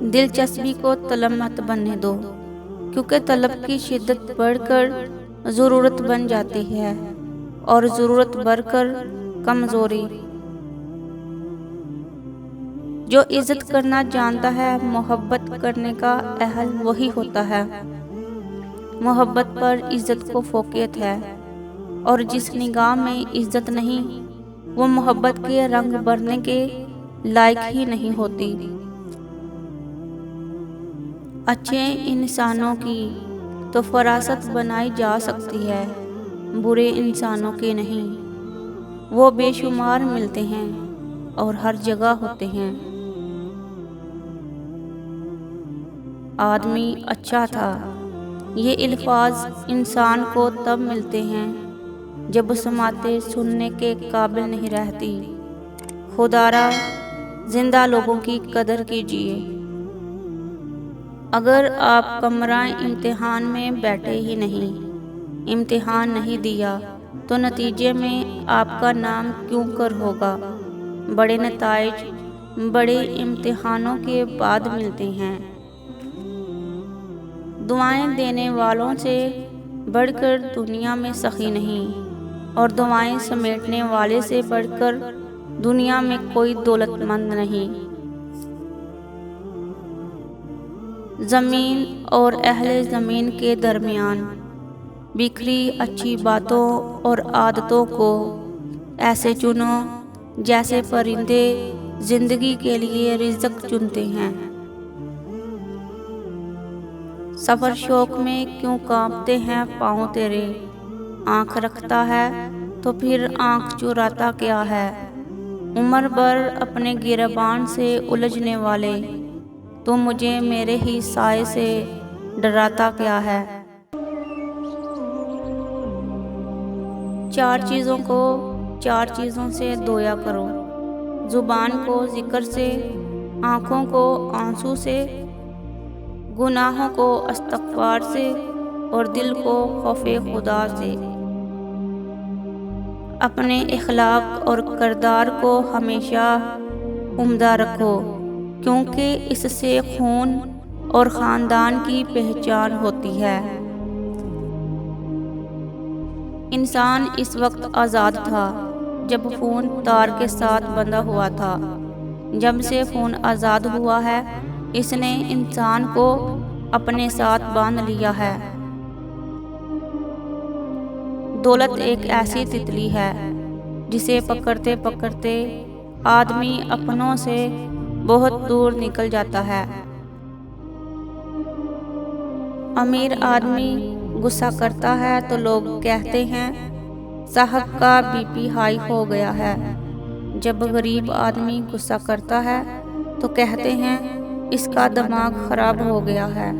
دلچسپی کو طلب مت بننے دو، کیونکہ طلب کی شدت بڑھ کر ضرورت بن جاتی ہے اور ضرورت بڑھ کر کمزوری۔ جو عزت کرنا جانتا ہے، محبت کرنے کا اہل وہی ہوتا ہے۔ محبت پر عزت کو فوقیت ہے، اور جس نگاہ میں عزت نہیں، وہ محبت کے رنگ بھرنے کے لائق ہی نہیں ہوتی۔ اچھے انسانوں کی تو فراست بنائی جا سکتی ہے، برے انسانوں کی نہیں۔ وہ بے شمار ملتے ہیں اور ہر جگہ ہوتے ہیں۔ آدمی اچھا تھا، یہ الفاظ انسان کو تب ملتے ہیں جب سماعتیں سننے کے قابل نہیں رہتی۔ خدا را زندہ لوگوں کی قدر کیجیے۔ اگر آپ کمرہ امتحان میں بیٹھے ہی نہیں، امتحان نہیں دیا، تو نتیجے میں آپ کا نام کیوں کر ہوگا؟ بڑے نتائج بڑے امتحانوں کے بعد ملتے ہیں۔ دعائیں دینے والوں سے بڑھ کر دنیا میں سخی نہیں، اور دعائیں سمیٹنے والے سے بڑھ کر دنیا میں کوئی دولت مند نہیں۔ زمین اور اہل زمین کے درمیان بکھری اچھی باتوں اور عادتوں کو ایسے چنو جیسے پرندے زندگی کے لیے رزق چنتے ہیں۔ سفر شوق میں کیوں کانپتے ہیں پاؤں تیرے؟ آنکھ رکھتا ہے تو پھر آنکھ چراتا کیا ہے؟ عمر بھر اپنے گریبان سے الجھنے والے، تو مجھے میرے ہی سائے سے ڈراتا کیا ہے؟ چار چیزوں کو چار چیزوں سے دھویا کرو، زبان کو ذکر سے، آنکھوں کو آنسو سے، گناہوں کو استغفار سے، اور دل کو خوف خدا سے۔ اپنے اخلاق اور کردار کو ہمیشہ عمدہ رکھو، کیونکہ اس سے خون اور خاندان کی پہچان ہوتی ہے۔ انسان اس وقت آزاد تھا جب فون تار کے ساتھ بندھا ہوا تھا۔ جب سے فون آزاد ہوا ہے، اس نے انسان کو اپنے ساتھ باندھ لیا ہے۔ دولت ایک ایسی تتلی ہے جسے پکڑتے پکڑتے آدمی اپنوں سے بہت دور نکل جاتا ہے۔ امیر آدمی غصہ کرتا ہے تو لوگ کہتے ہیں صاحب کا بی پی ہائی ہو گیا ہے۔ جب غریب آدمی غصہ کرتا ہے تو کہتے ہیں اس کا دماغ خراب ہو گیا ہے۔